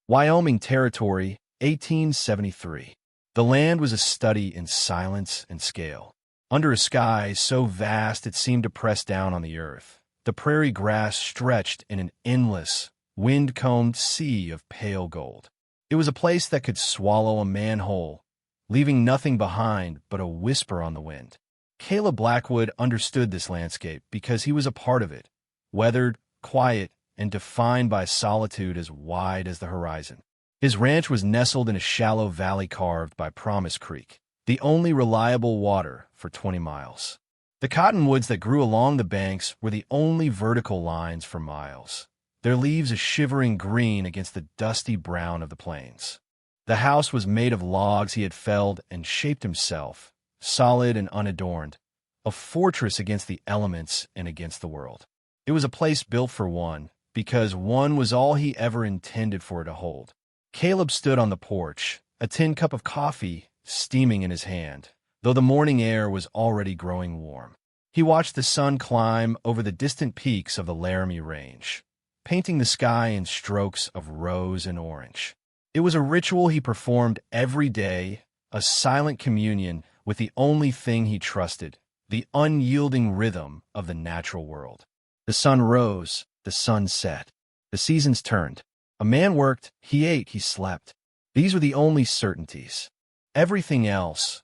Wyoming Territory, 1873. The land was a study in silence and scale. Under a sky so vast it seemed to press down on the earth, the prairie grass stretched in an endless, wind-combed sea of pale gold. It was a place that could swallow a man whole, leaving nothing behind but a whisper on the wind. Caleb Blackwood understood this landscape because he was a part of it, weathered, quiet, and defined by solitude as wide as the horizon. His ranch was nestled in a shallow valley carved by Promise Creek, the only reliable water for 20 miles. The cottonwoods that grew along the banks were the only vertical lines for miles, their leaves a shivering green against the dusty brown of the plains. The house was made of logs he had felled and shaped himself, solid and unadorned, a fortress against the elements and against the world. It was a place built for one, because one was all he ever intended for it to hold. Caleb stood on the porch, a tin cup of coffee steaming in his hand, though the morning air was already growing warm. He watched the sun climb over the distant peaks of the Laramie Range, painting the sky in strokes of rose and orange. It was a ritual he performed every day, a silent communion with the only thing he trusted, the unyielding rhythm of the natural world. The sun rose, the sun set. The seasons turned. A man worked, he ate, he slept. These were the only certainties. Everything else,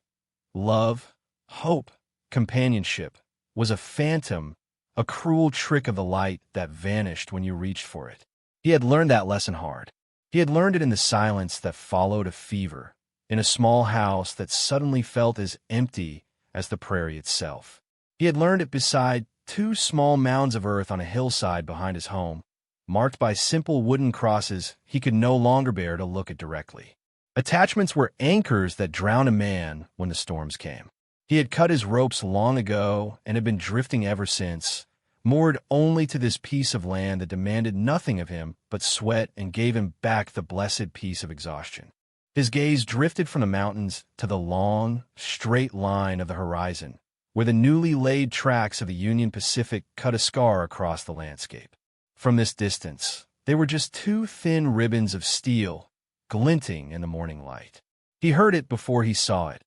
love, hope, companionship, was a phantom, a cruel trick of the light that vanished when you reached for it. He had learned that lesson hard. He had learned it in the silence that followed a fever, in a small house that suddenly felt as empty as the prairie itself. He had learned it beside 2 small mounds of earth on a hillside behind his home, marked by simple wooden crosses he could no longer bear to look at directly. Attachments were anchors that drowned a man when the storms came. He had cut his ropes long ago and had been drifting ever since, moored only to this piece of land that demanded nothing of him but sweat and gave him back the blessed peace of exhaustion. His gaze drifted from the mountains to the long, straight line of the horizon, where the newly laid tracks of the Union Pacific cut a scar across the landscape. From this distance, they were just 2 thin ribbons of steel, glinting in the morning light. He heard it before he saw it,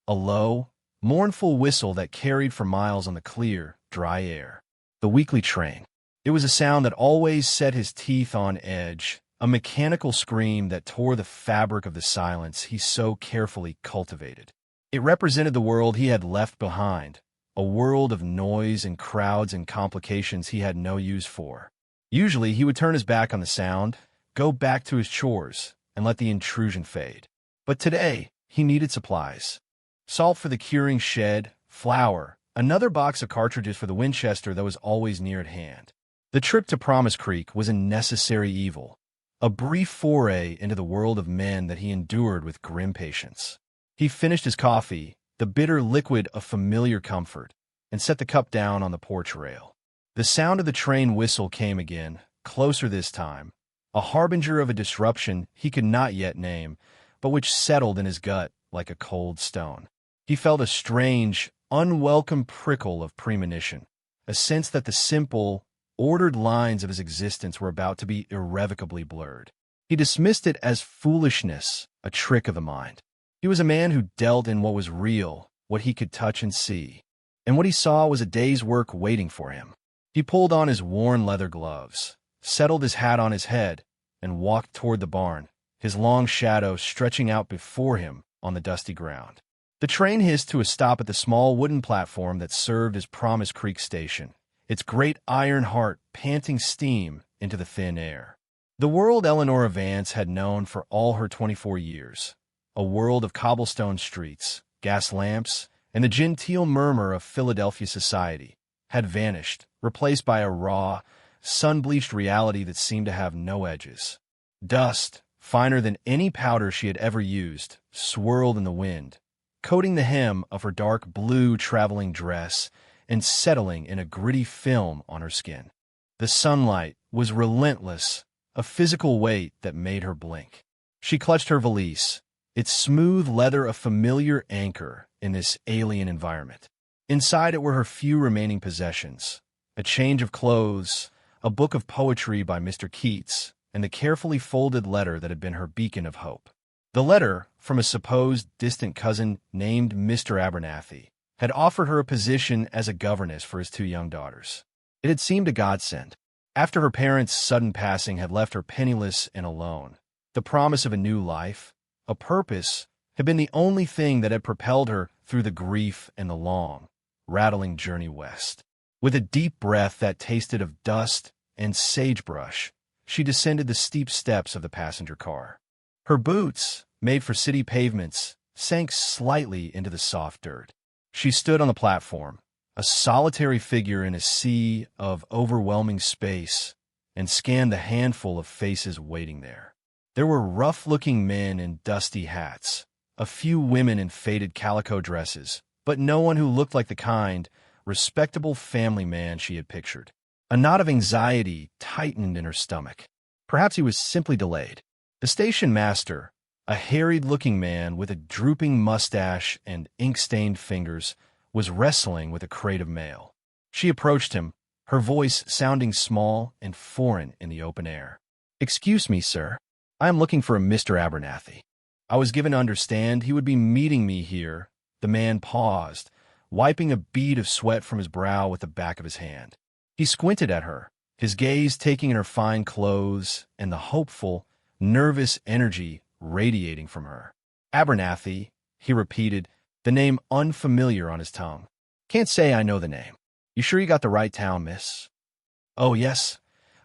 a low, mournful whistle that carried for miles on the clear, dry air. The weekly train. It was a sound that always set his teeth on edge, a mechanical scream that tore the fabric of the silence he so carefully cultivated. It represented the world he had left behind, a world of noise and crowds and complications he had no use for. Usually he would turn his back on the sound, go back to his chores, and let the intrusion fade. But today, he needed supplies. Salt for the curing shed, flour, another box of cartridges for the Winchester that was always near at hand. The trip to Promise Creek was a necessary evil, a brief foray into the world of men that he endured with grim patience. He finished his coffee, the bitter liquid of familiar comfort, and set the cup down on the porch rail. The sound of the train whistle came again, closer this time, a harbinger of a disruption he could not yet name, but which settled in his gut like a cold stone. He felt a strange, unwelcome prickle of premonition, a sense that the simple, ordered lines of his existence were about to be irrevocably blurred. He dismissed it as foolishness, a trick of the mind. He was a man who dealt in what was real, what he could touch and see, and what he saw was a day's work waiting for him. He pulled on his worn leather gloves, settled his hat on his head, and walked toward the barn, his long shadow stretching out before him on the dusty ground. The train hissed to a stop at the small wooden platform that served as Promise Creek Station, its great iron heart panting steam into the thin air. The world Eleanor Vance had known for all her 24 years, a world of cobblestone streets, gas lamps, and the genteel murmur of Philadelphia society, had vanished, replaced by a raw, sun-bleached reality that seemed to have no edges. Dust, finer than any powder she had ever used, swirled in the wind, coating the hem of her dark blue traveling dress and settling in a gritty film on her skin. The sunlight was relentless, a physical weight that made her blink. She clutched her valise, its smooth leather a familiar anchor in this alien environment. Inside it were her few remaining possessions, a change of clothes, a book of poetry by Mr. Keats, and the carefully folded letter that had been her beacon of hope. The letter, from a supposed distant cousin named Mr. Abernathy, had offered her a position as a governess for his two young daughters. It had seemed a godsend. After her parents' sudden passing had left her penniless and alone, the promise of a new life, a purpose, had been the only thing that had propelled her through the grief and the long, rattling journey west. With a deep breath that tasted of dust and sagebrush, she descended the steep steps of the passenger car. Her boots, made for city pavements, sank slightly into the soft dirt. She stood on the platform, a solitary figure in a sea of overwhelming space, and scanned the handful of faces waiting there. There were rough-looking men in dusty hats, a few women in faded calico dresses, but no one who looked like the kind, respectable family man she had pictured. A knot of anxiety tightened in her stomach. Perhaps he was simply delayed. The station master, a harried-looking man with a drooping mustache and ink-stained fingers, was wrestling with a crate of mail. She approached him, her voice sounding small and foreign in the open air. "Excuse me, sir. I am looking for a Mr. Abernathy. I was given to understand he would be meeting me here." The man paused, wiping a bead of sweat from his brow with the back of his hand. He squinted at her, his gaze taking in her fine clothes and the hopeful, nervous energy radiating from her. "Abernathy," he repeated, the name unfamiliar on his tongue. "Can't say I know the name. You sure you got the right town, miss?" "Oh, yes,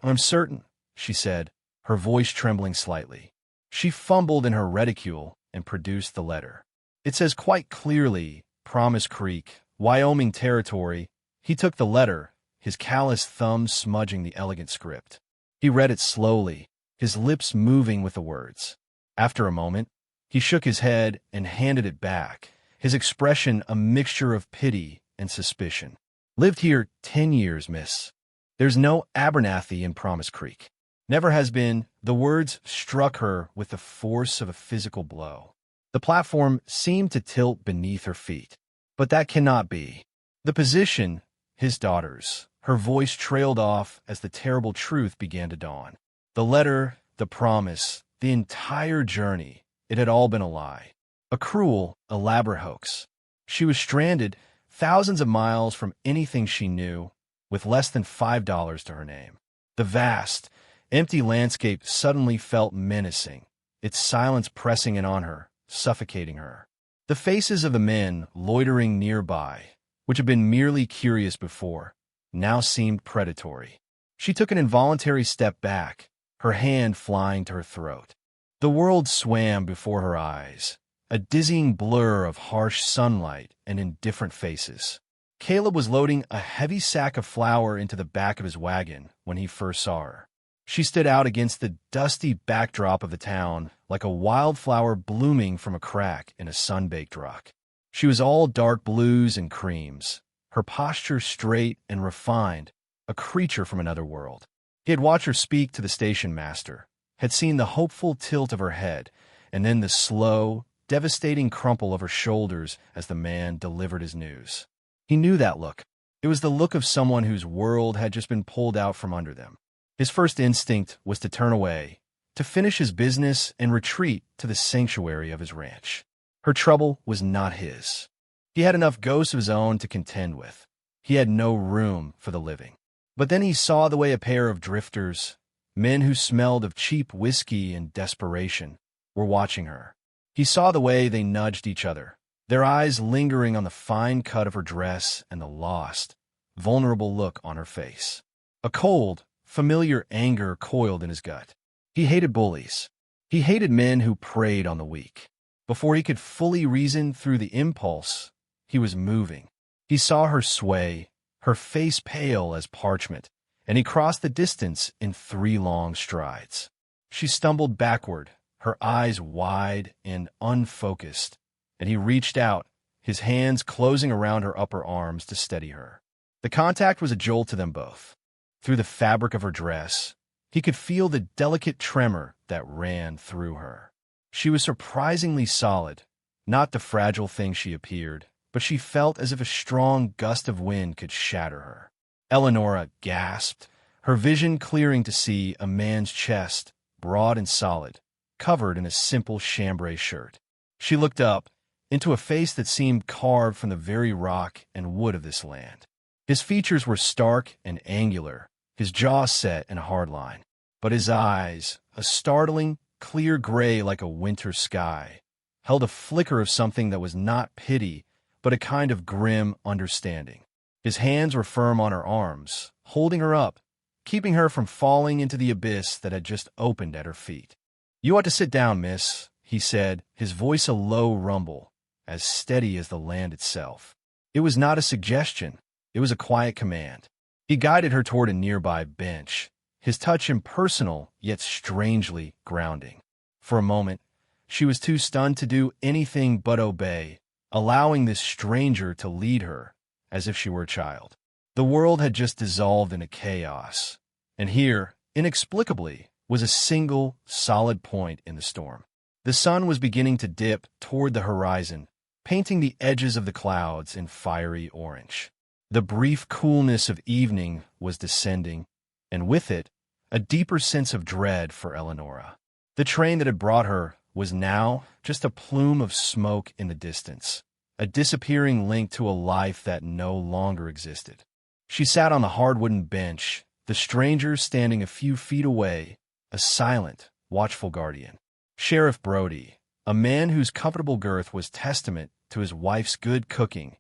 I'm certain," she said, her voice trembling slightly. She fumbled in her reticule and produced the letter. It says quite clearly, Promise Creek, Wyoming Territory. He took the letter, his callous thumb smudging the elegant script. He read it slowly, his lips moving with the words. After a moment, he shook his head and handed it back, his expression a mixture of pity and suspicion. "Lived here 10 years, miss. There's no Abernathy in Promise Creek. Never has been." The words struck her with the force of a physical blow. The platform seemed to tilt beneath her feet. "But that cannot be. The position, his daughters." Her voice trailed off as the terrible truth began to dawn. The letter, the promise, the entire journey, it had all been a lie. A cruel, elaborate hoax. She was stranded thousands of miles from anything she knew, with less than $5 to her name. The vast, empty landscape suddenly felt menacing, its silence pressing in on her, suffocating her. The faces of the men loitering nearby, which had been merely curious before, now seemed predatory. She took an involuntary step back, her hand flying to her throat. The world swam before her eyes, a dizzying blur of harsh sunlight and indifferent faces. Caleb was loading a heavy sack of flour into the back of his wagon when he first saw her. She stood out against the dusty backdrop of the town like a wildflower blooming from a crack in a sun-baked rock. She was all dark blues and creams, her posture straight and refined, a creature from another world. He had watched her speak to the station master, had seen the hopeful tilt of her head, and then the slow, devastating crumple of her shoulders as the man delivered his news. He knew that look. It was the look of someone whose world had just been pulled out from under them. His first instinct was to turn away, to finish his business and retreat to the sanctuary of his ranch. Her trouble was not his. He had enough ghosts of his own to contend with. He had no room for the living. But then he saw the way a pair of drifters, men who smelled of cheap whiskey and desperation, were watching her. He saw the way they nudged each other, their eyes lingering on the fine cut of her dress and the lost, vulnerable look on her face. A cold, familiar anger coiled in his gut. He hated bullies. He hated men who preyed on the weak. Before he could fully reason through the impulse, he was moving. He saw her sway, her face pale as parchment, and he crossed the distance in 3 long strides. She stumbled backward, her eyes wide and unfocused, and he reached out, his hands closing around her upper arms to steady her. The contact was a jolt to them both. Through the fabric of her dress, he could feel the delicate tremor that ran through her. She was surprisingly solid, not the fragile thing she appeared, but she felt as if a strong gust of wind could shatter her. Eleonora gasped, her vision clearing to see a man's chest, broad and solid, covered in a simple chambray shirt. She looked up, into a face that seemed carved from the very rock and wood of this land. His features were stark and angular, his jaw set in a hard line. But his eyes, a startling, clear gray like a winter sky, held a flicker of something that was not pity, but a kind of grim understanding. His hands were firm on her arms, holding her up, keeping her from falling into the abyss that had just opened at her feet. "You ought to sit down, miss," he said, his voice a low rumble, as steady as the land itself. It was not a suggestion, it was a quiet command. He guided her toward a nearby bench, his touch impersonal yet strangely grounding. For a moment, she was too stunned to do anything but obey, allowing this stranger to lead her, as if she were a child. The world had just dissolved into chaos, and here, inexplicably, was a single, solid point in the storm. The sun was beginning to dip toward the horizon, painting the edges of the clouds in fiery orange. The brief coolness of evening was descending, and with it, a deeper sense of dread for Eleonora. The train that had brought her was now just a plume of smoke in the distance, a disappearing link to a life that no longer existed. She sat on the hard wooden bench, the stranger standing a few feet away, a silent, watchful guardian. Sheriff Brody, a man whose comfortable girth was testament to his wife's good cooking,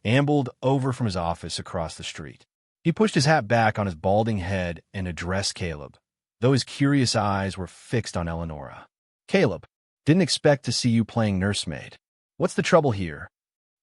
ambled over from his office across the street. He pushed his hat back on his balding head and addressed Caleb, though his curious eyes were fixed on Eleonora. "Caleb, didn't expect to see you playing nursemaid. What's the trouble here?"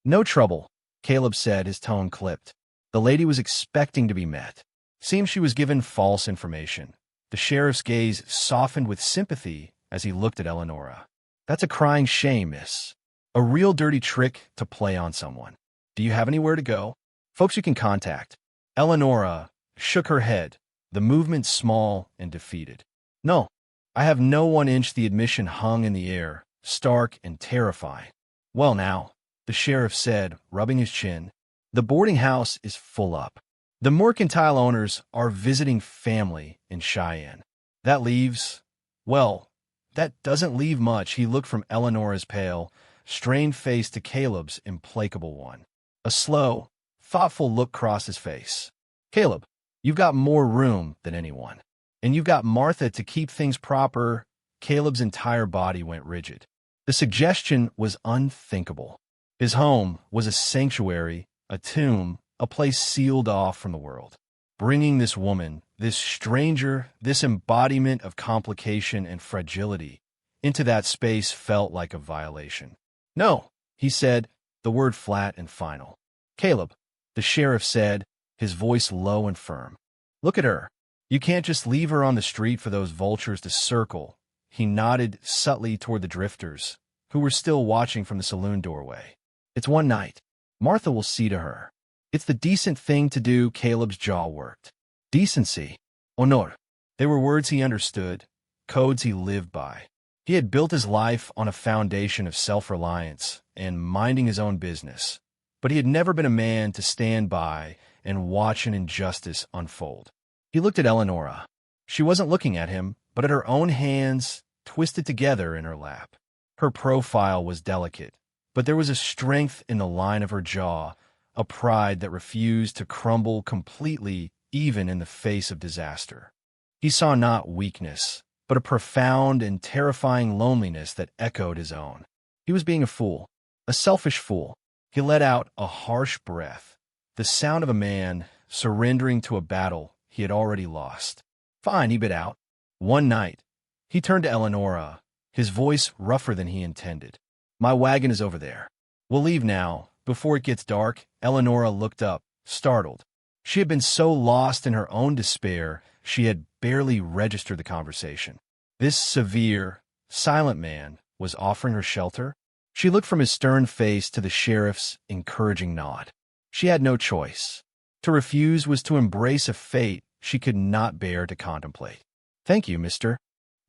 "No trouble," Caleb said, his tone clipped. The lady was expecting to be met. Seemed she was given false information. The sheriff's gaze softened with sympathy as he looked at Eleonora. "That's a crying shame, miss. A real dirty trick to play on someone. Do you have anywhere to go? Folks you can contact?" Eleonora shook her head, the movement small and defeated. "No, I have no one." The admission hung in the air, stark and terrifying. "Well now," the sheriff said, rubbing his chin, "the boarding house is full up. The mercantile owners are visiting family in Cheyenne. That leaves, well, that doesn't leave much." He looked from Eleonora's pale, strained face to Caleb's implacable one. A slow, thoughtful look crossed his face. "Caleb, you've got more room than anyone. And you've got Martha to keep things proper." Caleb's entire body went rigid. The suggestion was unthinkable. His home was a sanctuary, a tomb, a place sealed off from the world. Bringing this woman, this stranger, this embodiment of complication and fragility, into that space felt like a violation. "No," he said, the word flat and final. "Caleb," the sheriff said, his voice low and firm. "Look at her. You can't just leave her on the street for those vultures to circle." He nodded subtly toward the drifters, who were still watching from the saloon doorway. "It's one night. Martha will see to her. It's the decent thing to do." Caleb's jaw worked. Decency. Honor. They were words he understood, codes he lived by. He had built his life on a foundation of self-reliance and minding his own business, but he had never been a man to stand by and watch an injustice unfold. He looked at Eleonora. She wasn't looking at him, but at her own hands twisted together in her lap. Her profile was delicate, but there was a strength in the line of her jaw, a pride that refused to crumble completely even in the face of disaster. He saw not weakness, but a profound and terrifying loneliness that echoed his own. He was being a fool, a selfish fool. He let out a harsh breath, the sound of a man surrendering to a battle he had already lost. "Fine," he bit out. "One night." He turned to Eleonora, his voice rougher than he intended. "My wagon is over there. We'll leave now, before it gets dark." Eleonora looked up, startled. She had been so lost in her own despair, she had barely registered the conversation. This severe, silent man was offering her shelter? She looked from his stern face to the sheriff's encouraging nod. She had no choice. To refuse was to embrace a fate she could not bear to contemplate. "Thank you, Mr.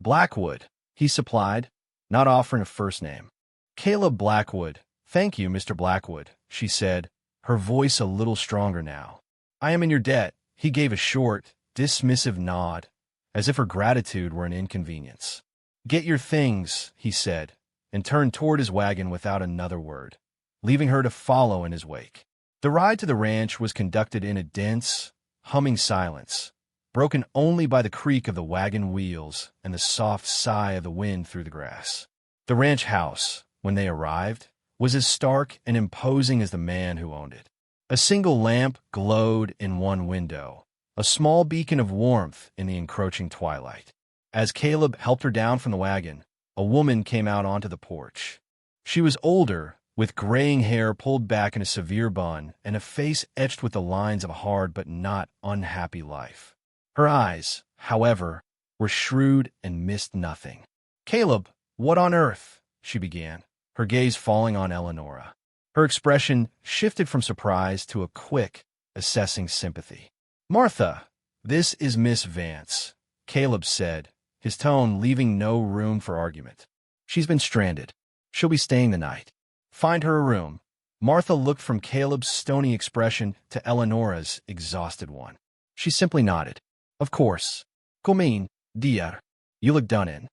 Blackwood," he supplied, not offering a first name. "Caleb Blackwood. Thank you, Mr. Blackwood," she said, her voice a little stronger now. "I am in your debt." He gave a short, dismissive nod, as if her gratitude were an inconvenience. "Get your things," he said, and turned toward his wagon without another word, leaving her to follow in his wake. The ride to the ranch was conducted in a dense, humming silence, broken only by the creak of the wagon wheels and the soft sigh of the wind through the grass. The ranch house, when they arrived, was as stark and imposing as the man who owned it. A single lamp glowed in one window, a small beacon of warmth in the encroaching twilight. As Caleb helped her down from the wagon, a woman came out onto the porch. She was older, with graying hair pulled back in a severe bun and a face etched with the lines of a hard but not unhappy life. Her eyes, however, were shrewd and missed nothing. "Caleb, what on earth?" she began, her gaze falling on Eleonora. Her expression shifted from surprise to a quick, assessing sympathy. "Martha, this is Miss Vance," Caleb said, his tone leaving no room for argument. "She's been stranded. She'll be staying the night. Find her a room." Martha looked from Caleb's stony expression to Eleonora's exhausted one. She simply nodded. "Of course. Come in, dear. You look done in.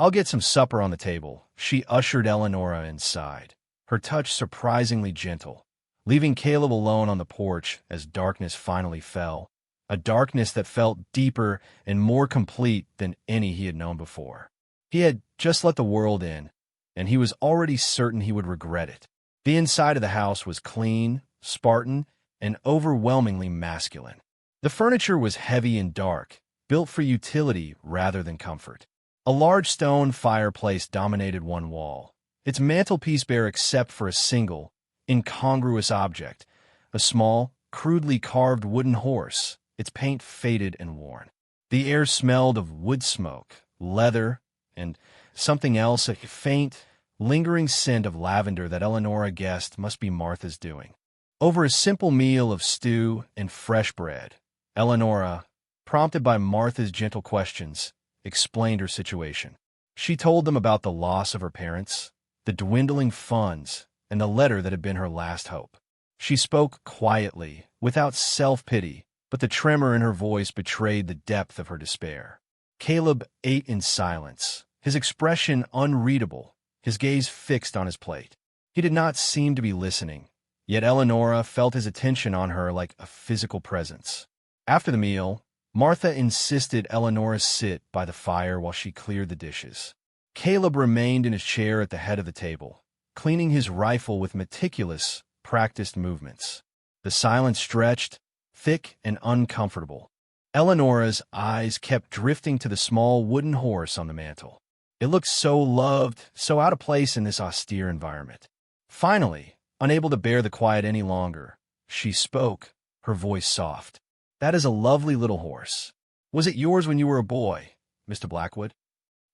I'll get some supper on the table." She ushered Eleonora inside, her touch surprisingly gentle, leaving Caleb alone on the porch as darkness finally fell, a darkness that felt deeper and more complete than any he had known before. He had just let the world in, and he was already certain he would regret it. The inside of the house was clean, Spartan, and overwhelmingly masculine. The furniture was heavy and dark, built for utility rather than comfort. A large stone fireplace dominated one wall, its mantelpiece bare except for a single, incongruous object, a small, crudely carved wooden horse, its paint faded and worn. The air smelled of wood smoke, leather, and something else, a faint, lingering scent of lavender that Eleonora guessed must be Martha's doing. Over a simple meal of stew and fresh bread, Eleonora, prompted by Martha's gentle questions, explained her situation. She told them about the loss of her parents, the dwindling funds, and the letter that had been her last hope. She spoke quietly, without self-pity, but the tremor in her voice betrayed the depth of her despair. Caleb ate in silence, his expression unreadable, his gaze fixed on his plate. He did not seem to be listening, yet Eleonora felt his attention on her like a physical presence. After the meal, Martha insisted Eleonora sit by the fire while she cleared the dishes. Caleb remained in his chair at the head of the table, cleaning his rifle with meticulous, practiced movements. The silence stretched, thick and uncomfortable. Eleonora's eyes kept drifting to the small wooden horse on the mantel. It looked so loved, so out of place in this austere environment. Finally, unable to bear the quiet any longer, she spoke, her voice soft. "That is a lovely little horse. Was it yours when you were a boy, Mr. Blackwood?"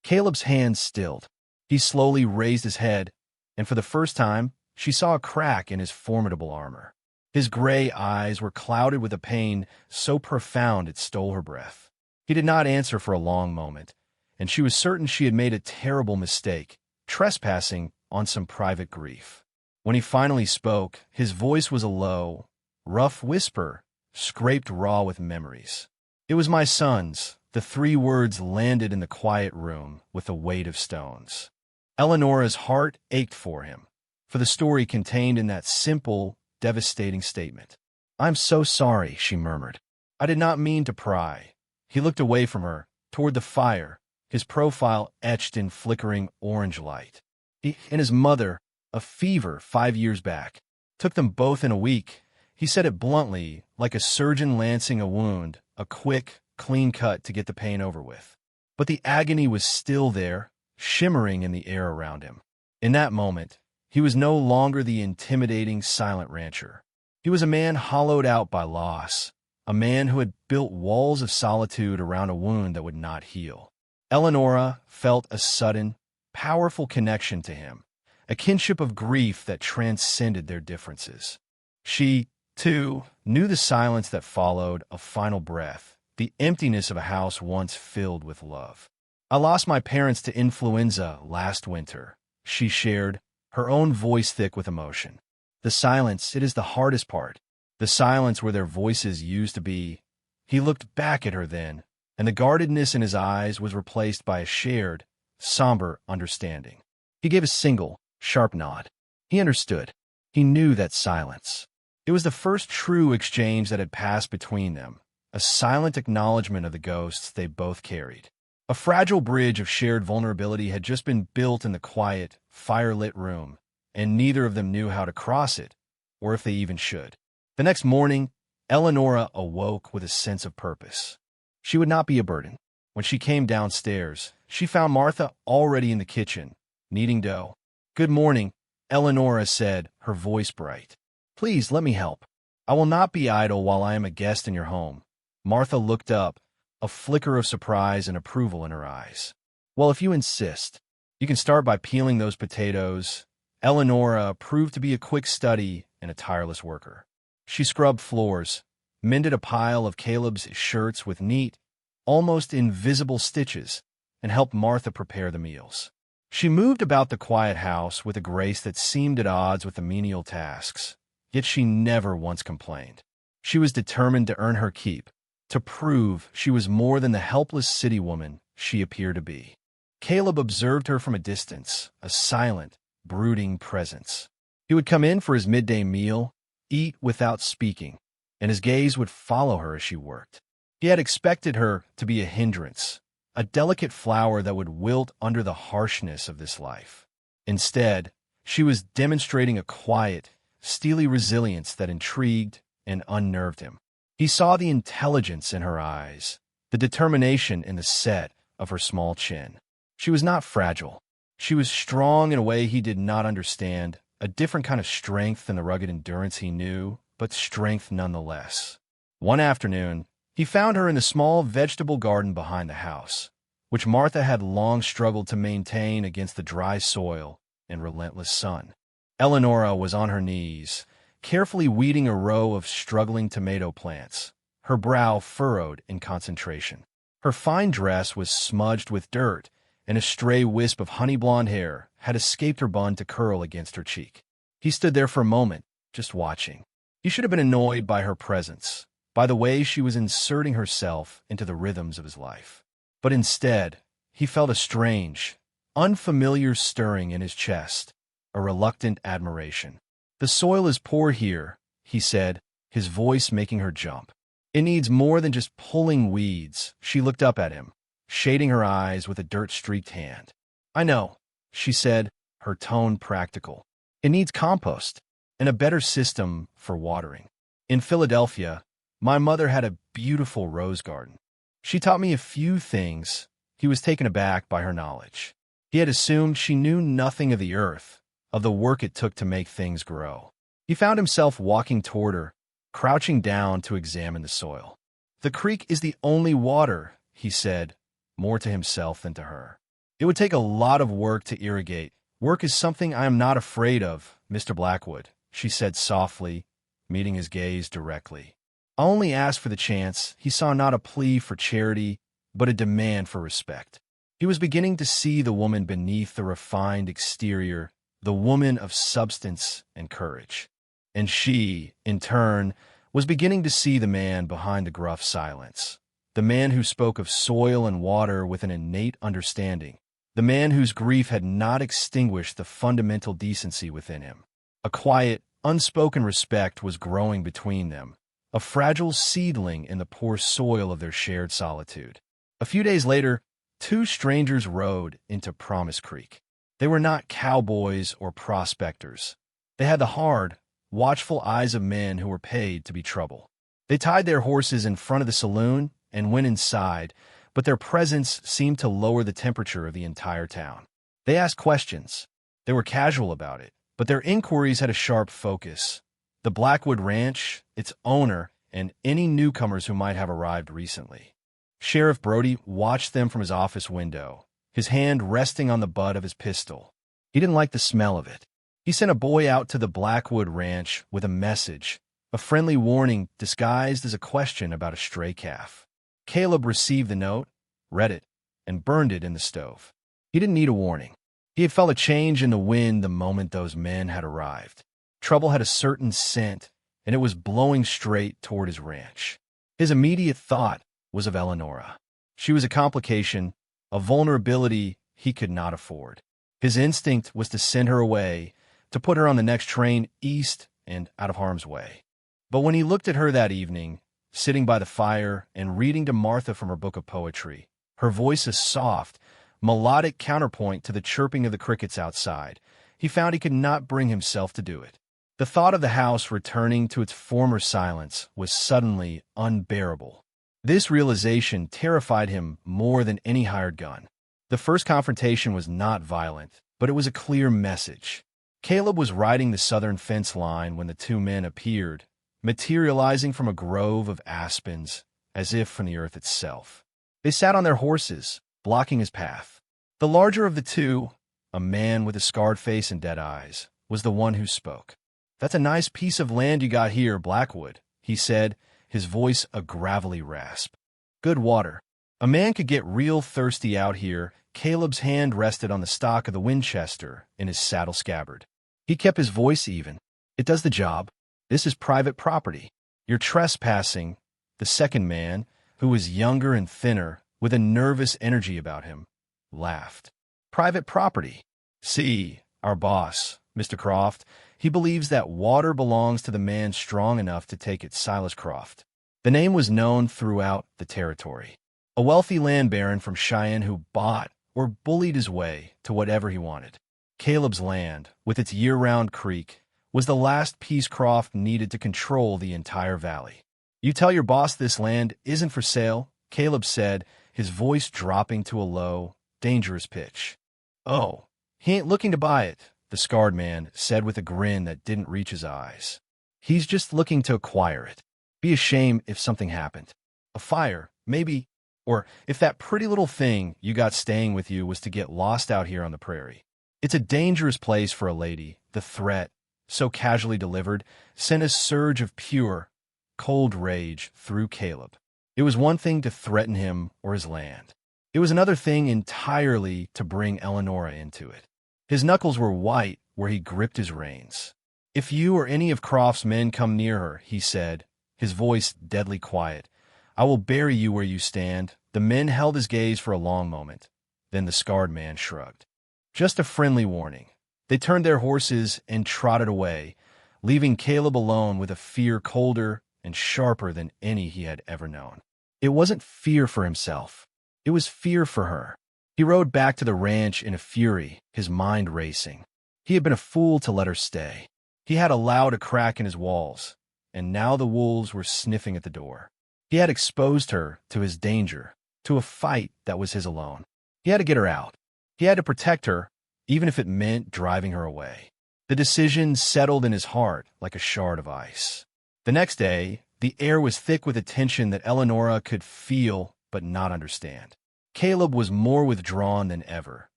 Caleb's hands stilled. He slowly raised his head, and for the first time, she saw a crack in his formidable armor. His gray eyes were clouded with a pain so profound it stole her breath. He did not answer for a long moment, and she was certain she had made a terrible mistake, trespassing on some private grief. When he finally spoke, his voice was a low, rough whisper, scraped raw with memories. "It was my son's." The three words landed in the quiet room with the weight of stones. Eleonora's heart ached for him, for the story contained in that simple, devastating statement. "I'm so sorry," she murmured. "I did not mean to pry." He looked away from her, toward the fire, his profile etched in flickering orange light. He and his mother, a fever 5 years back, took them both in a week. He said it bluntly, like a surgeon lancing a wound, a quick, clean cut to get the pain over with. But the agony was still there, shimmering in the air around him. In that moment, he was no longer the intimidating, silent rancher. He was a man hollowed out by loss, a man who had built walls of solitude around a wound that would not heal. Eleonora felt a sudden, powerful connection to him, a kinship of grief that transcended their differences. She, too, knew the silence that followed, a final breath, the emptiness of a house once filled with love. "I lost my parents to influenza last winter," she shared, her own voice thick with emotion. "The silence, it is the hardest part. The silence where their voices used to be." He looked back at her then, and the guardedness in his eyes was replaced by a shared, somber understanding. He gave a single, sharp nod. He understood. He knew that silence. It was the first true exchange that had passed between them, a silent acknowledgement of the ghosts they both carried. A fragile bridge of shared vulnerability had just been built in the quiet, fire-lit room, and neither of them knew how to cross it, or if they even should. The next morning, Eleonora awoke with a sense of purpose. She would not be a burden. When she came downstairs, she found Martha already in the kitchen, kneading dough. "Good morning," Eleonora said, her voice bright. "Please let me help. I will not be idle while I am a guest in your home." Martha looked up, a flicker of surprise and approval in her eyes. "Well, if you insist, you can start by peeling those potatoes." Eleonora proved to be a quick study and a tireless worker. She scrubbed floors, mended a pile of Caleb's shirts with neat, almost invisible stitches, and helped Martha prepare the meals. She moved about the quiet house with a grace that seemed at odds with the menial tasks, yet she never once complained. She was determined to earn her keep, to prove she was more than the helpless city woman she appeared to be. Caleb observed her from a distance, a silent, brooding presence. He would come in for his midday meal, eat without speaking, and his gaze would follow her as she worked. He had expected her to be a hindrance, a delicate flower that would wilt under the harshness of this life. Instead, she was demonstrating a quiet, steely resilience that intrigued and unnerved him. He saw the intelligence in her eyes, the determination in the set of her small chin. She was not fragile. She was strong in a way he did not understand, a different kind of strength than the rugged endurance he knew, but strength nonetheless. One afternoon, he found her in the small vegetable garden behind the house, which Martha had long struggled to maintain against the dry soil and relentless sun. Eleonora was on her knees, carefully weeding a row of struggling tomato plants, her brow furrowed in concentration. Her fine dress was smudged with dirt, and a stray wisp of honey-blonde hair had escaped her bun to curl against her cheek. He stood there for a moment, just watching. He should have been annoyed by her presence, by the way she was inserting herself into the rhythms of his life. But instead, he felt a strange, unfamiliar stirring in his chest, a reluctant admiration. "The soil is poor here," he said, his voice making her jump. "It needs more than just pulling weeds." She looked up at him, shading her eyes with a dirt-streaked hand. "I know," she said, her tone practical. "It needs compost and a better system for watering. In Philadelphia, my mother had a beautiful rose garden. She taught me a few things." He was taken aback by her knowledge. He had assumed she knew nothing of the earth, of the work it took to make things grow. He found himself walking toward her, crouching down to examine the soil. "The creek is the only water," he said, more to himself than to her. "It would take a lot of work to irrigate. Work is something I am not afraid of, Mr. Blackwood," she said softly, meeting his gaze directly. "I only asked for the chance." He saw not a plea for charity, but a demand for respect. He was beginning to see the woman beneath the refined exterior, the woman of substance and courage. And she, in turn, was beginning to see the man behind the gruff silence, the man who spoke of soil and water with an innate understanding, the man whose grief had not extinguished the fundamental decency within him. A quiet, unspoken respect was growing between them, a fragile seedling in the poor soil of their shared solitude. A few days later, two strangers rode into Promise Creek. They were not cowboys or prospectors. They had the hard, watchful eyes of men who were paid to be trouble. They tied their horses in front of the saloon and went inside, but their presence seemed to lower the temperature of the entire town. They asked questions. They were casual about it, but their inquiries had a sharp focus. The Blackwood Ranch, its owner, and any newcomers who might have arrived recently. Sheriff Brody watched them from his office window, his hand resting on the butt of his pistol. He didn't like the smell of it. He sent a boy out to the Blackwood Ranch with a message, a friendly warning disguised as a question about a stray calf. Caleb received the note, read it, and burned it in the stove. He didn't need a warning. He had felt a change in the wind the moment those men had arrived. Trouble had a certain scent, and it was blowing straight toward his ranch. His immediate thought was of Eleonora. She was a complication, a vulnerability he could not afford. His instinct was to send her away, to put her on the next train east and out of harm's way. But when he looked at her that evening, sitting by the fire and reading to Martha from her book of poetry, her voice a soft, melodic counterpoint to the chirping of the crickets outside, he found he could not bring himself to do it. The thought of the house returning to its former silence was suddenly unbearable. This realization terrified him more than any hired gun. The first confrontation was not violent, but it was a clear message. Caleb was riding the southern fence line when the two men appeared, materializing from a grove of aspens, as if from the earth itself. They sat on their horses, blocking his path. The larger of the two, a man with a scarred face and dead eyes, was the one who spoke. "That's a nice piece of land you got here, Blackwood," he said, his voice a gravelly rasp. "Good water. A man could get real thirsty out here." Caleb's hand rested on the stock of the Winchester in his saddle scabbard. He kept his voice even. "It does the job. This is private property. You're trespassing." The second man, who was younger and thinner, with a nervous energy about him, laughed. "Private property. See, our boss, Mr. Croft, he believes that water belongs to the man strong enough to take it. Silas Croft." The name was known throughout the territory. A wealthy land baron from Cheyenne who bought or bullied his way to whatever he wanted. Caleb's land, with its year-round creek, was the last piece Croft needed to control the entire valley. "You tell your boss this land isn't for sale," Caleb said, his voice dropping to a low, dangerous pitch. "Oh, he ain't looking to buy it," the scarred man said with a grin that didn't reach his eyes. "He's just looking to acquire it. Be a shame if something happened. A fire, maybe, or if that pretty little thing you got staying with you was to get lost out here on the prairie. It's a dangerous place for a lady." The threat, so casually delivered, sent a surge of pure, cold rage through Caleb. It was one thing to threaten him or his land. It was another thing entirely to bring Eleonora into it. His knuckles were white where he gripped his reins. "If you or any of Croft's men come near her," he said, his voice deadly quiet, "I will bury you where you stand." The men held his gaze for a long moment. Then the scarred man shrugged. "Just a friendly warning." They turned their horses and trotted away, leaving Caleb alone with a fear colder and sharper than any he had ever known. It wasn't fear for himself. It was fear for her. He rode back to the ranch in a fury, his mind racing. He had been a fool to let her stay. He had allowed a crack in his walls, and now the wolves were sniffing at the door. He had exposed her to his danger, to a fight that was his alone. He had to get her out. He had to protect her, even if it meant driving her away. The decision settled in his heart like a shard of ice. The next day, the air was thick with a tension that Eleonora could feel but not understand. Caleb was more withdrawn than ever,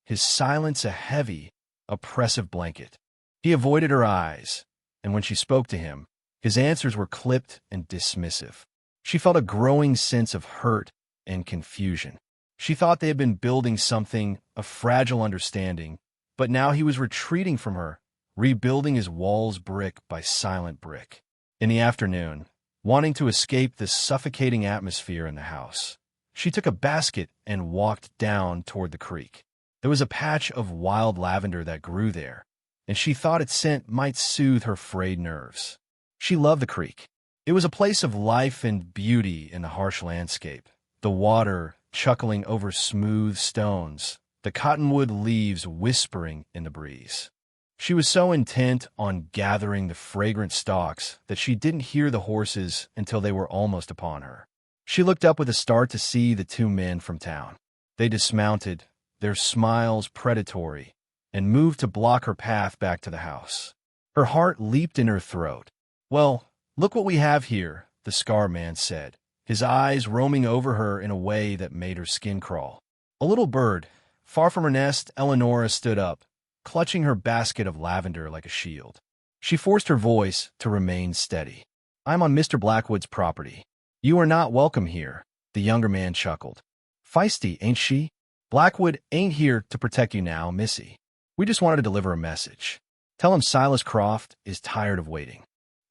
his silence a heavy, oppressive blanket. He avoided her eyes, and when she spoke to him, his answers were clipped and dismissive. She felt a growing sense of hurt and confusion. She thought they had been building something, a fragile understanding, but now he was retreating from her, rebuilding his walls brick by silent brick. In the afternoon, wanting to escape the suffocating atmosphere in the house, she took a basket and walked down toward the creek. There was a patch of wild lavender that grew there, and she thought its scent might soothe her frayed nerves. She loved the creek. It was a place of life and beauty in the harsh landscape. The water chuckling over smooth stones, the cottonwood leaves whispering in the breeze. She was so intent on gathering the fragrant stalks that she didn't hear the horses until they were almost upon her. She looked up with a start to see the two men from town. They dismounted, their smiles predatory, and moved to block her path back to the house. Her heart leaped in her throat. "Well, look what we have here," the scar man said, his eyes roaming over her in a way that made her skin crawl. A little bird, far from her nest. Eleonora stood up, clutching her basket of lavender like a shield. She forced her voice to remain steady. "I'm on Mr. Blackwood's property. You are not welcome here," the younger man chuckled. "Feisty, ain't she? Blackwood ain't here to protect you now, missy. We just wanted to deliver a message. Tell him Silas Croft is tired of waiting.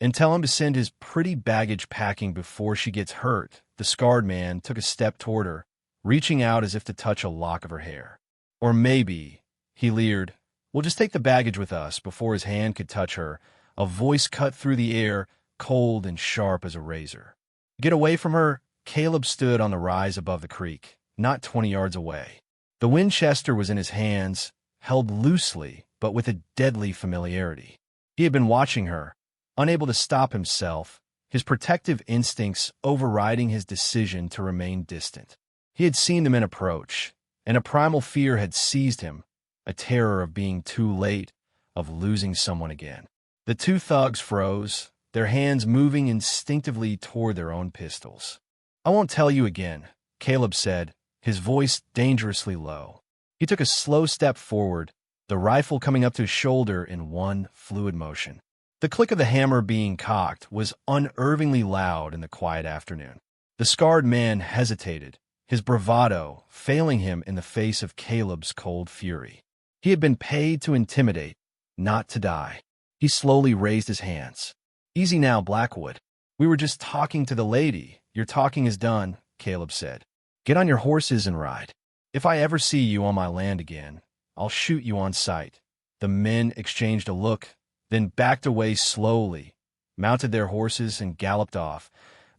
And tell him to send his pretty baggage packing before she gets hurt." The scarred man took a step toward her, reaching out as if to touch a lock of her hair. Or maybe, he leered, we'll just take the baggage with us. Before his hand could touch her, a voice cut through the air, cold and sharp as a razor. Get away from her. Caleb stood on the rise above the creek, not 20 yards away. The Winchester was in his hands, held loosely, but with a deadly familiarity. He had been watching her, unable to stop himself, his protective instincts overriding his decision to remain distant. He had seen the men approach, and a primal fear had seized him, a terror of being too late, of losing someone again. The two thugs froze, their hands moving instinctively toward their own pistols. I won't tell you again, Caleb said, his voice dangerously low. He took a slow step forward, the rifle coming up to his shoulder in one fluid motion. The click of the hammer being cocked was unnervingly loud in the quiet afternoon. The scarred man hesitated, his bravado failing him in the face of Caleb's cold fury. He had been paid to intimidate, not to die. He slowly raised his hands. Easy now, Blackwood. We were just talking to the lady. Your talking is done, Caleb said. Get on your horses and ride. If I ever see you on my land again, I'll shoot you on sight. The men exchanged a look, then backed away slowly, mounted their horses and galloped off,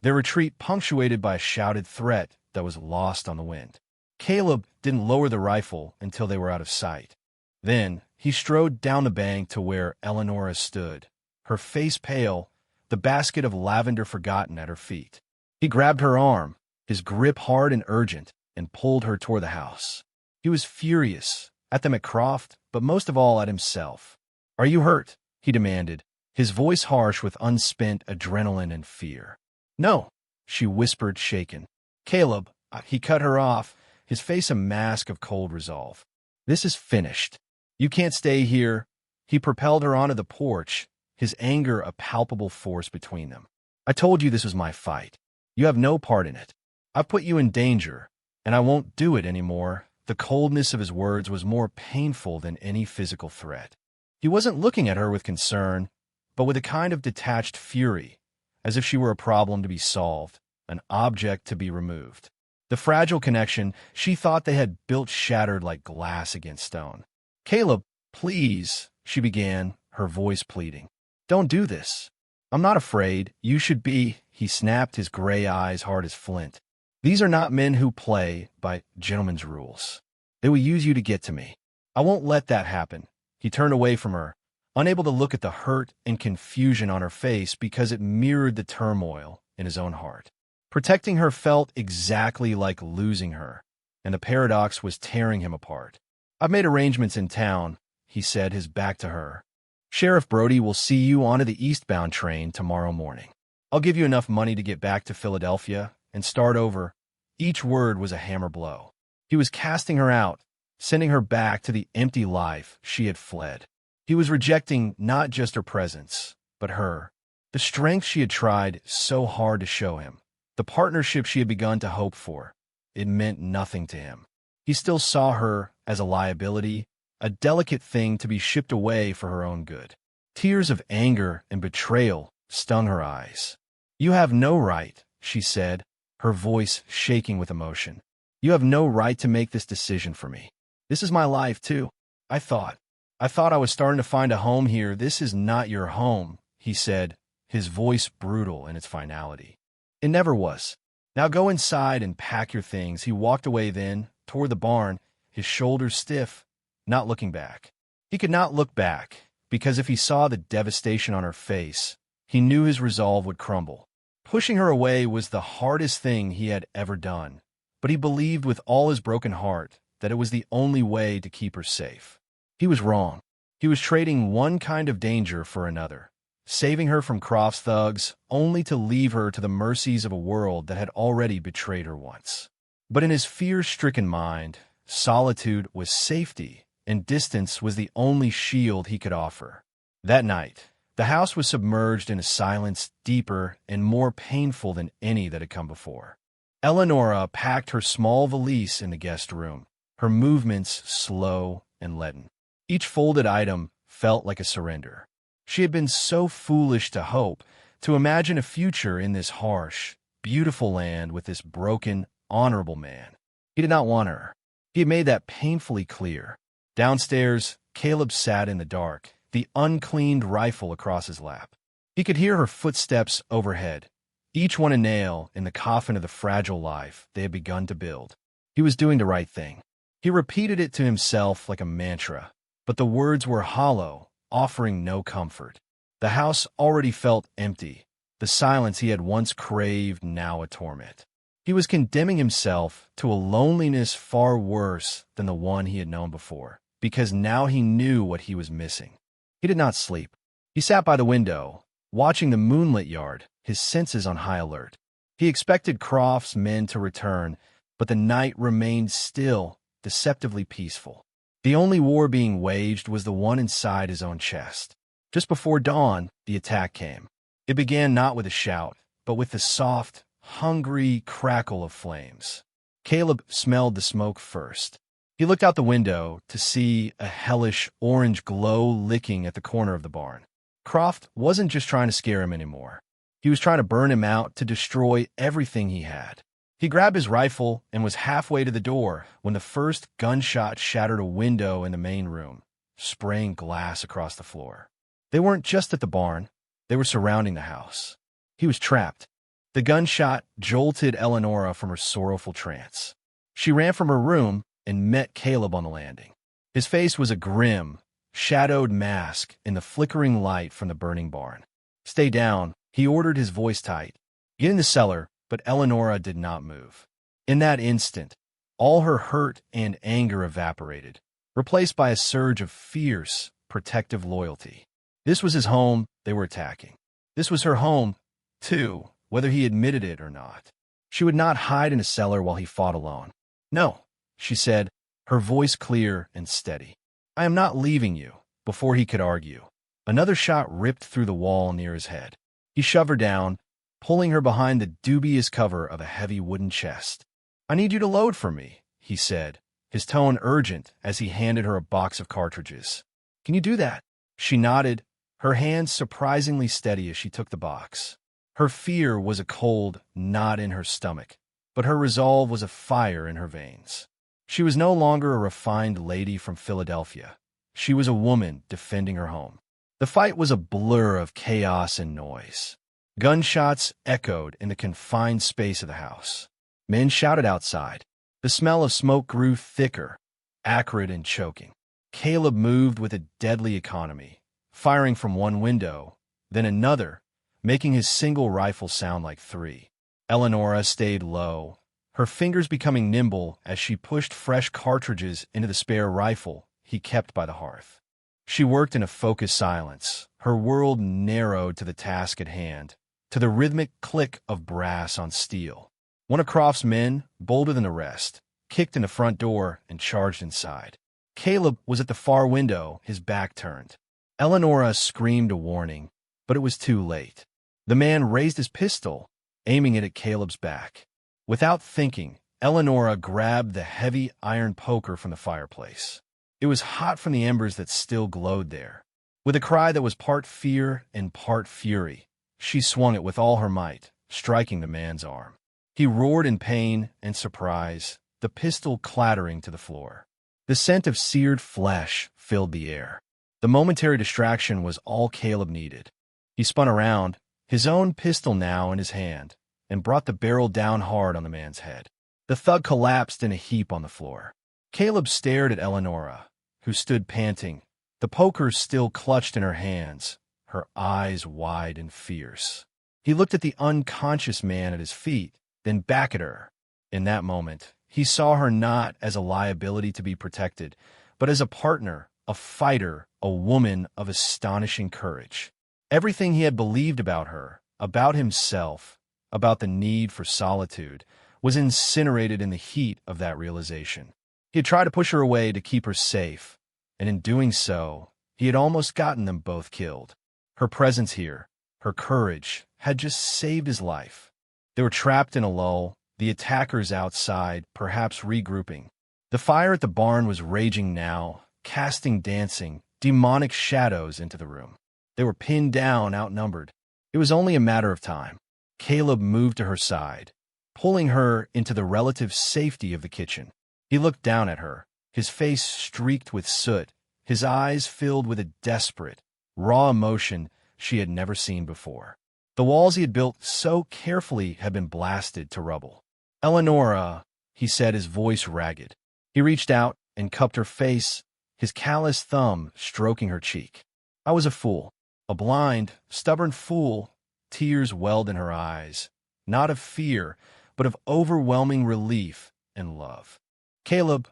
their retreat punctuated by a shouted threat that was lost on the wind. Caleb didn't lower the rifle until they were out of sight. Then he strode down the bank to where Eleonora stood, her face pale, the basket of lavender forgotten at her feet. He grabbed her arm, his grip hard and urgent, and pulled her toward the house. He was furious, at them at Croft, but most of all at himself. Are you hurt? He demanded, his voice harsh with unspent adrenaline and fear. No, she whispered, shaken. Caleb, he cut her off, his face a mask of cold resolve. This is finished. You can't stay here. He propelled her onto the porch, his anger a palpable force between them. I told you this was my fight. You have no part in it. I've put you in danger, and I won't do it anymore. The coldness of his words was more painful than any physical threat. He wasn't looking at her with concern, but with a kind of detached fury, as if she were a problem to be solved, an object to be removed. The fragile connection she thought they had built shattered like glass against stone. Caleb, please, she began, her voice pleading. Don't do this. I'm not afraid. You should be, he snapped, his gray eyes hard as flint. These are not men who play by gentlemen's rules. They will use you to get to me. I won't let that happen. He turned away from her, unable to look at the hurt and confusion on her face because it mirrored the turmoil in his own heart. Protecting her felt exactly like losing her, and the paradox was tearing him apart. I've made arrangements in town, he said, his back to her. Sheriff Brody will see you onto the eastbound train tomorrow morning. I'll give you enough money to get back to Philadelphia and start over. Each word was a hammer blow. He was casting her out, sending her back to the empty life she had fled. He was rejecting not just her presence, but her, the strength she had tried so hard to show him, the partnership she had begun to hope for. It meant nothing to him. He still saw her as a liability, a delicate thing to be shipped away for her own good. Tears of anger and betrayal stung her eyes. You have no right, she said, her voice shaking with emotion. You have no right to make this decision for me. This is my life, too. I thought I was starting to find a home here. This is not your home, he said, his voice brutal in its finality. It never was. Now go inside and pack your things. He walked away then, toward the barn, his shoulders stiff, not looking back. He could not look back, because if he saw the devastation on her face, he knew his resolve would crumble. Pushing her away was the hardest thing he had ever done, but he believed with all his broken heart that it was the only way to keep her safe. He was wrong. He was trading one kind of danger for another, saving her from Croft's thugs, only to leave her to the mercies of a world that had already betrayed her once. But in his fear-stricken mind, solitude was safety, and distance was the only shield he could offer. That night, the house was submerged in a silence deeper and more painful than any that had come before. Eleonora packed her small valise in the guest room, her movements slow and leaden. Each folded item felt like a surrender. She had been so foolish to hope, to imagine a future in this harsh, beautiful land with this broken, honorable man. He did not want her. He had made that painfully clear. Downstairs, Caleb sat in the dark, the uncleaned rifle across his lap. He could hear her footsteps overhead, each one a nail in the coffin of the fragile life they had begun to build. He was doing the right thing. He repeated it to himself like a mantra, but the words were hollow, offering no comfort. The house already felt empty, the silence he had once craved now a torment. He was condemning himself to a loneliness far worse than the one he had known before, because now he knew what he was missing. He did not sleep. He sat by the window, watching the moonlit yard, his senses on high alert. He expected Croft's men to return, but the night remained still, deceptively peaceful. The only war being waged was the one inside his own chest. Just before dawn, the attack came. It began not with a shout, but with the soft, hungry crackle of flames. Caleb smelled the smoke first. He looked out the window to see a hellish orange glow licking at the corner of the barn. Croft wasn't just trying to scare him anymore. He was trying to burn him out, to destroy everything he had. He grabbed his rifle and was halfway to the door when the first gunshot shattered a window in the main room, spraying glass across the floor. They weren't just at the barn. They were surrounding the house. He was trapped. The gunshot jolted Eleonora from her sorrowful trance. She ran from her room and met Caleb on the landing. His face was a grim, shadowed mask in the flickering light from the burning barn. "Stay down," he ordered, his voice tight. "Get in the cellar," but Eleonora did not move. In that instant, all her hurt and anger evaporated, replaced by a surge of fierce, protective loyalty. This was his home they were attacking. This was her home, too, whether he admitted it or not. She would not hide in a cellar while he fought alone. "No," she said, her voice clear and steady. "I am not leaving you." Before he could argue, another shot ripped through the wall near his head. He shoved her down, pulling her behind the dubious cover of a heavy wooden chest. "I need you to load for me," he said, his tone urgent as he handed her a box of cartridges. "Can you do that?" She nodded, her hands surprisingly steady as she took the box. Her fear was a cold knot in her stomach, but her resolve was a fire in her veins. She was no longer a refined lady from Philadelphia. She was a woman defending her home. The fight was a blur of chaos and noise. Gunshots echoed in the confined space of the house. Men shouted outside. The smell of smoke grew thicker, acrid and choking. Caleb moved with a deadly economy, firing from one window, then another, making his single rifle sound like three. Eleonora stayed low, her fingers becoming nimble as she pushed fresh cartridges into the spare rifle he kept by the hearth. She worked in a focused silence, her world narrowed to the task at hand, to the rhythmic click of brass on steel. One of Croft's men, bolder than the rest, kicked in the front door and charged inside. Caleb was at the far window, his back turned. Eleonora screamed a warning, but it was too late. The man raised his pistol, aiming it at Caleb's back. Without thinking, Eleonora grabbed the heavy iron poker from the fireplace. It was hot from the embers that still glowed there. With a cry that was part fear and part fury, she swung it with all her might, striking the man's arm. He roared in pain and surprise, the pistol clattering to the floor. The scent of seared flesh filled the air. The momentary distraction was all Caleb needed. He spun around, his own pistol now in his hand, and brought the barrel down hard on the man's head. The thug collapsed in a heap on the floor. Caleb stared at Eleonora, who stood panting, the poker still clutched in her hands, her eyes wide and fierce. He looked at the unconscious man at his feet, then back at her. In that moment, he saw her not as a liability to be protected, but as a partner, a fighter, a woman of astonishing courage. Everything he had believed about her, about himself, about the need for solitude, was incinerated in the heat of that realization. He had tried to push her away to keep her safe, and in doing so, he had almost gotten them both killed. Her presence here, her courage, had just saved his life. They were trapped in a lull, the attackers outside, perhaps regrouping. The fire at the barn was raging now, casting dancing, demonic shadows into the room. They were pinned down, outnumbered. It was only a matter of time. Caleb moved to her side, pulling her into the relative safety of the kitchen. He looked down at her, his face streaked with soot, his eyes filled with a desperate, raw emotion she had never seen before. The walls he had built so carefully had been blasted to rubble. "Eleonora," he said, his voice ragged. He reached out and cupped her face, his callous thumb stroking her cheek. "I was a fool, a blind, stubborn fool." Tears welled in her eyes, not of fear, but of overwhelming relief and love. "Caleb,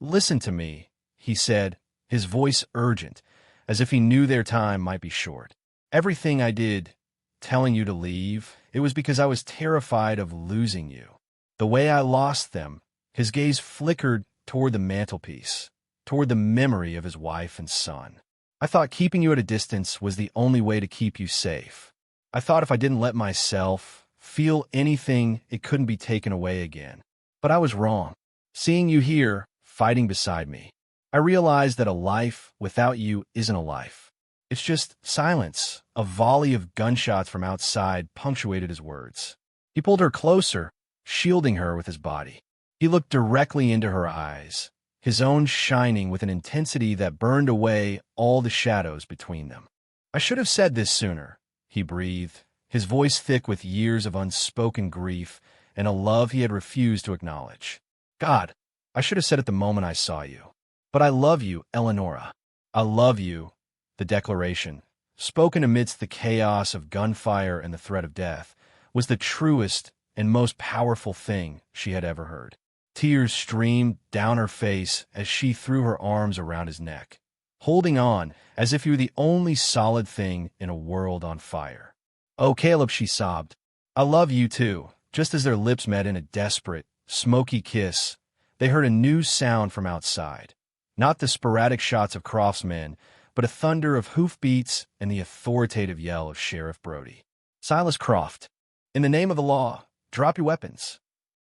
listen to me," he said, his voice urgent, as if he knew their time might be short. "Everything I did, telling you to leave, it was because I was terrified of losing you. The way I lost them." His gaze flickered toward the mantelpiece, toward the memory of his wife and son. "I thought keeping you at a distance was the only way to keep you safe. I thought if I didn't let myself feel anything, it couldn't be taken away again. But I was wrong. Seeing you here, fighting beside me, I realized that a life without you isn't a life. It's just silence." A volley of gunshots from outside punctuated his words. He pulled her closer, shielding her with his body. He looked directly into her eyes, his own shining with an intensity that burned away all the shadows between them. "I should have said this sooner," he breathed, his voice thick with years of unspoken grief and a love he had refused to acknowledge. "God, I should have said it the moment I saw you. But I love you, Eleonora. I love you." The declaration, spoken amidst the chaos of gunfire and the threat of death, was the truest and most powerful thing she had ever heard. Tears streamed down her face as she threw her arms around his neck, holding on as if he were the only solid thing in a world on fire. "Oh, Caleb," she sobbed, "I love you too." Just as their lips met in a desperate, smoky kiss, they heard a new sound from outside. Not the sporadic shots of Croft's men, but a thunder of hoofbeats and the authoritative yell of Sheriff Brody. "Silas Croft, in the name of the law, drop your weapons."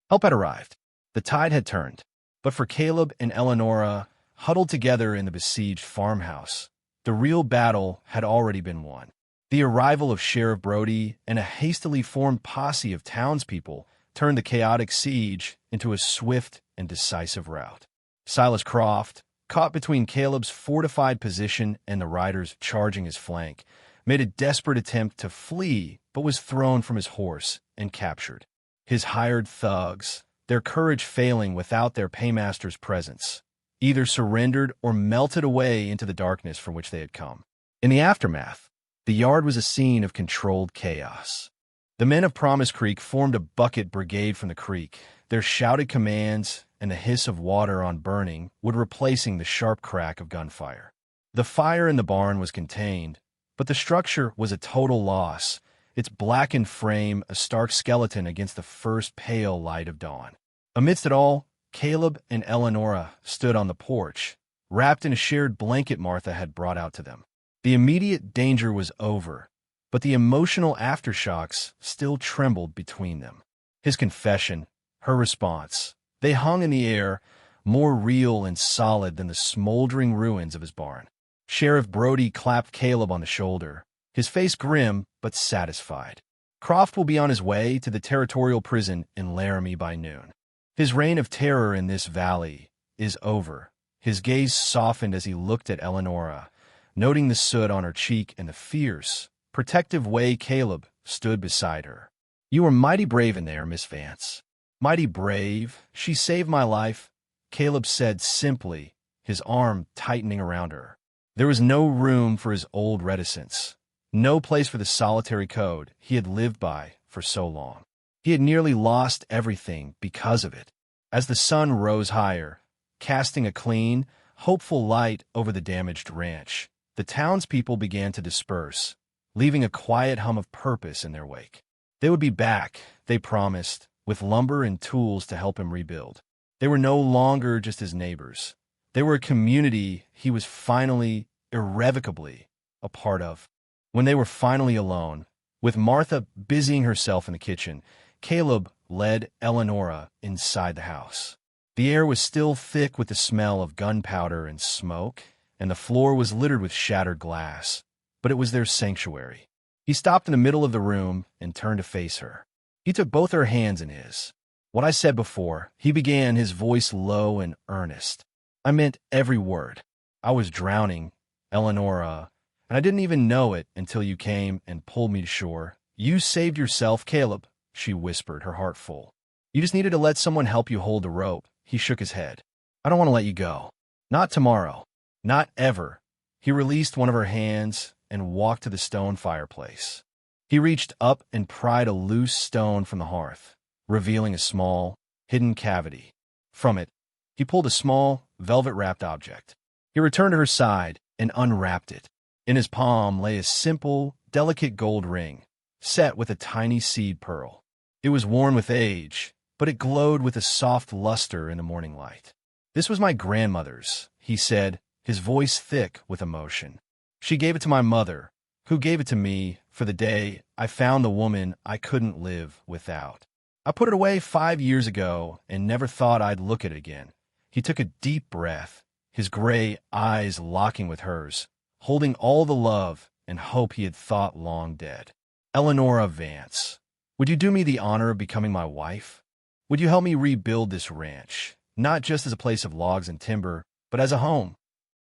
Help had arrived. The tide had turned. But for Caleb and Eleonora, huddled together in the besieged farmhouse, the real battle had already been won. The arrival of Sheriff Brody and a hastily formed posse of townspeople turned the chaotic siege into a swift and decisive rout. Silas Croft, caught between Caleb's fortified position and the riders charging his flank, made a desperate attempt to flee but was thrown from his horse and captured. His hired thugs, their courage failing without their paymaster's presence, either surrendered or melted away into the darkness from which they had come. In the aftermath, the yard was a scene of controlled chaos. The men of Promise Creek formed a bucket brigade from the creek, their shouted commands and the hiss of water on burning wood replacing the sharp crack of gunfire. The fire in the barn was contained, but the structure was a total loss, its blackened frame a stark skeleton against the first pale light of dawn. Amidst it all, Caleb and Eleonora stood on the porch, wrapped in a shared blanket Martha had brought out to them. The immediate danger was over, but the emotional aftershocks still trembled between them. His confession, her response, they hung in the air, more real and solid than the smoldering ruins of his barn. Sheriff Brody clapped Caleb on the shoulder, his face grim but satisfied. "Croft will be on his way to the territorial prison in Laramie by noon. His reign of terror in this valley is over." His gaze softened as he looked at Eleonora, noting the soot on her cheek and the fierce, protective way Caleb stood beside her. "You were mighty brave in there, Miss Vance." "Mighty brave? She saved my life," Caleb said simply, his arm tightening around her. There was no room for his old reticence, no place for the solitary code he had lived by for so long. He had nearly lost everything because of it. As the sun rose higher, casting a clean, hopeful light over the damaged ranch, the townspeople began to disperse, leaving a quiet hum of purpose in their wake. They would be back, they promised, with lumber and tools to help him rebuild. They were no longer just his neighbors. They were a community he was finally, irrevocably, a part of. When they were finally alone, with Martha busying herself in the kitchen, Caleb led Eleonora inside the house. The air was still thick with the smell of gunpowder and smoke, and the floor was littered with shattered glass, but it was their sanctuary. He stopped in the middle of the room and turned to face her. He took both her hands in his. "What I said before," he began, his voice low and earnest. "I meant every word. I was drowning, Eleonora, and I didn't even know it until you came and pulled me to shore. You saved yourself, Caleb," she whispered, her heart full. "You just needed to let someone help you hold the rope." He shook his head. "I don't want to let you go. Not tomorrow. Not ever." He released one of her hands and walked to the stone fireplace. He reached up and pried a loose stone from the hearth, revealing a small, hidden cavity. From it, he pulled a small, velvet-wrapped object. He returned to her side and unwrapped it. In his palm lay a simple, delicate gold ring, set with a tiny seed pearl. It was worn with age, but it glowed with a soft luster in the morning light. "This was my grandmother's," he said, his voice thick with emotion. "She gave it to my mother, who gave it to me for the day I found the woman I couldn't live without. I put it away 5 years ago and never thought I'd look at it again." He took a deep breath, his gray eyes locking with hers, holding all the love and hope he had thought long dead. "Eleonora Vance, would you do me the honor of becoming my wife? Would you help me rebuild this ranch, not just as a place of logs and timber, but as a home?"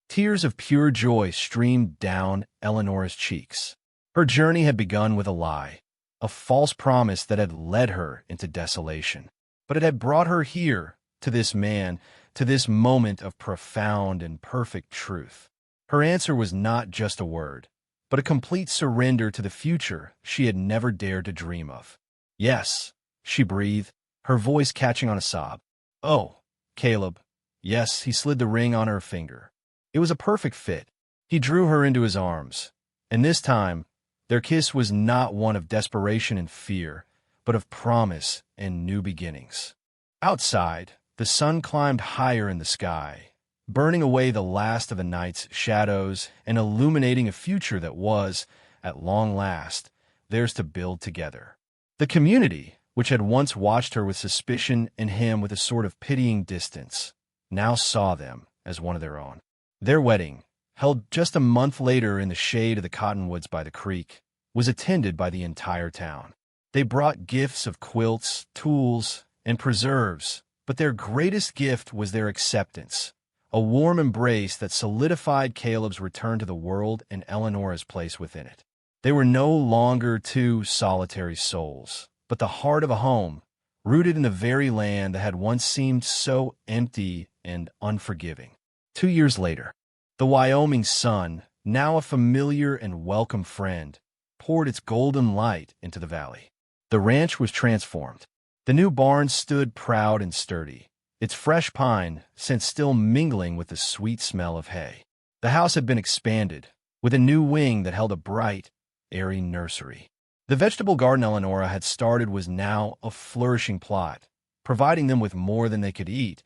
Tears of pure joy streamed down Eleonora's cheeks. Her journey had begun with a lie, a false promise that had led her into desolation. But it had brought her here, to this man, to this moment of profound and perfect truth. Her answer was not just a word, but a complete surrender to the future she had never dared to dream of. "Yes," she breathed, her voice catching on a sob. "Oh, Caleb." Yes, he slid the ring on her finger. It was a perfect fit. He drew her into his arms, and this time, their kiss was not one of desperation and fear, but of promise and new beginnings. Outside, the sun climbed higher in the sky, burning away the last of the night's shadows and illuminating a future that was, at long last, theirs to build together. The community, which had once watched her with suspicion and him with a sort of pitying distance, now saw them as one of their own. Their wedding, held just a month later in the shade of the cottonwoods by the creek, was attended by the entire town. They brought gifts of quilts, tools, and preserves, but their greatest gift was their acceptance, a warm embrace that solidified Caleb's return to the world and Eleonora's place within it. They were no longer two solitary souls, but the heart of a home, rooted in the very land that had once seemed so empty and unforgiving. 2 years later, the Wyoming sun, now a familiar and welcome friend, poured its golden light into the valley. The ranch was transformed. The new barn stood proud and sturdy, its fresh pine scent still mingling with the sweet smell of hay. The house had been expanded, with a new wing that held a bright, airy nursery. The vegetable garden Eleonora had started was now a flourishing plot, providing them with more than they could eat,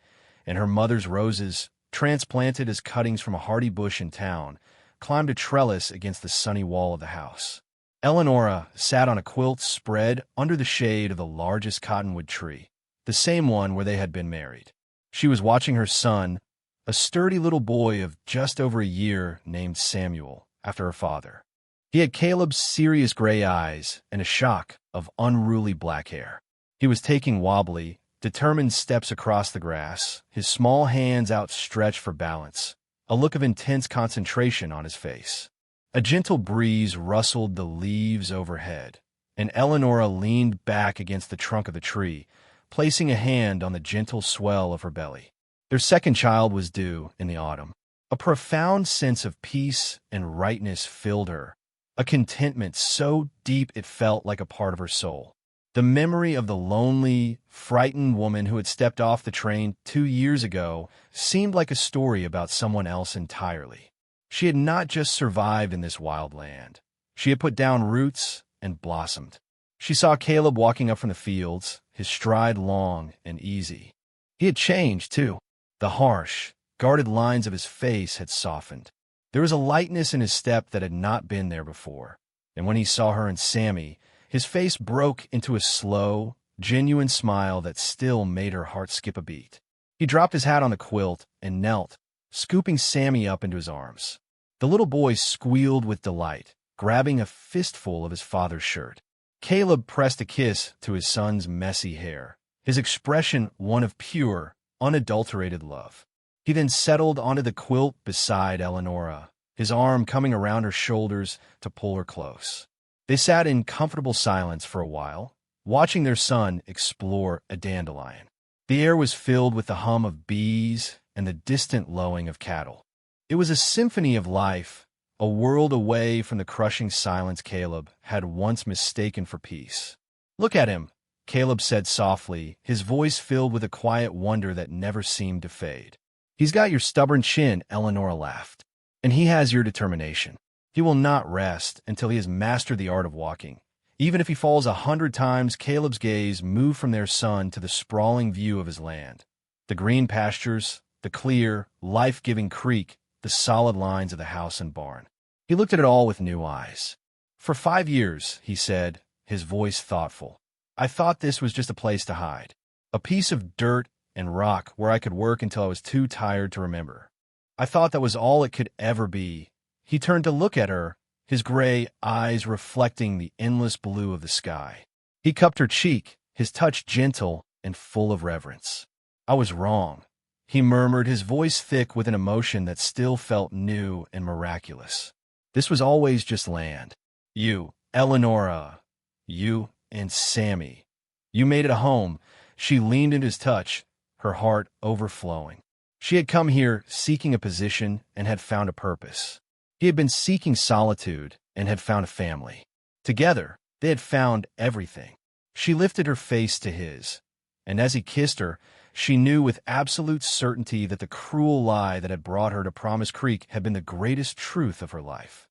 and her mother's roses, transplanted as cuttings from a hardy bush in town, climbed a trellis against the sunny wall of the house. Eleonora sat on a quilt spread under the shade of the largest cottonwood tree, the same one where they had been married. She was watching her son, a sturdy little boy of just over a year named Samuel, after her father. He had Caleb's serious gray eyes and a shock of unruly black hair. He was taking wobbly, determined steps across the grass, his small hands outstretched for balance, a look of intense concentration on his face. A gentle breeze rustled the leaves overhead, and Eleonora leaned back against the trunk of the tree, placing a hand on the gentle swell of her belly. Their second child was due in the autumn. A profound sense of peace and rightness filled her, a contentment so deep it felt like a part of her soul. The memory of the lonely, frightened woman who had stepped off the train 2 years ago seemed like a story about someone else entirely. She had not just survived in this wild land. She had put down roots and blossomed. She saw Caleb walking up from the fields, his stride long and easy. He had changed, too. The harsh, guarded lines of his face had softened. There was a lightness in his step that had not been there before. And when he saw her and Sammy, his face broke into a slow, genuine smile that still made her heart skip a beat. He dropped his hat on the quilt and knelt, scooping Sammy up into his arms. The little boy squealed with delight, grabbing a fistful of his father's shirt. Caleb pressed a kiss to his son's messy hair, his expression one of pure, unadulterated love. He then settled onto the quilt beside Eleonora, his arm coming around her shoulders to pull her close. They sat in comfortable silence for a while, watching their son explore a dandelion. The air was filled with the hum of bees and the distant lowing of cattle. It was a symphony of life, a world away from the crushing silence Caleb had once mistaken for peace. "Look at him," Caleb said softly, his voice filled with a quiet wonder that never seemed to fade. "He's got your stubborn chin," Eleanor laughed, "and he has your determination. He will not rest until he has mastered the art of walking." Even if he falls 100 times, Caleb's gaze moved from their son to the sprawling view of his land. The green pastures, the clear, life-giving creek, the solid lines of the house and barn. He looked at it all with new eyes. "For 5 years," he said, his voice thoughtful, "I thought this was just a place to hide. A piece of dirt and rock where I could work until I was too tired to remember. I thought that was all it could ever be." He turned to look at her, his gray eyes reflecting the endless blue of the sky. He cupped her cheek, his touch gentle and full of reverence. "I was wrong," he murmured, his voice thick with an emotion that still felt new and miraculous. "This was always just land. You, Eleonora, you and Sammy. You made it a home." She leaned into his touch, her heart overflowing. She had come here seeking a position and had found a purpose. He had been seeking solitude and had found a family. Together, they had found everything. She lifted her face to his, and as he kissed her, she knew with absolute certainty that the cruel lie that had brought her to Promise Creek had been the greatest truth of her life.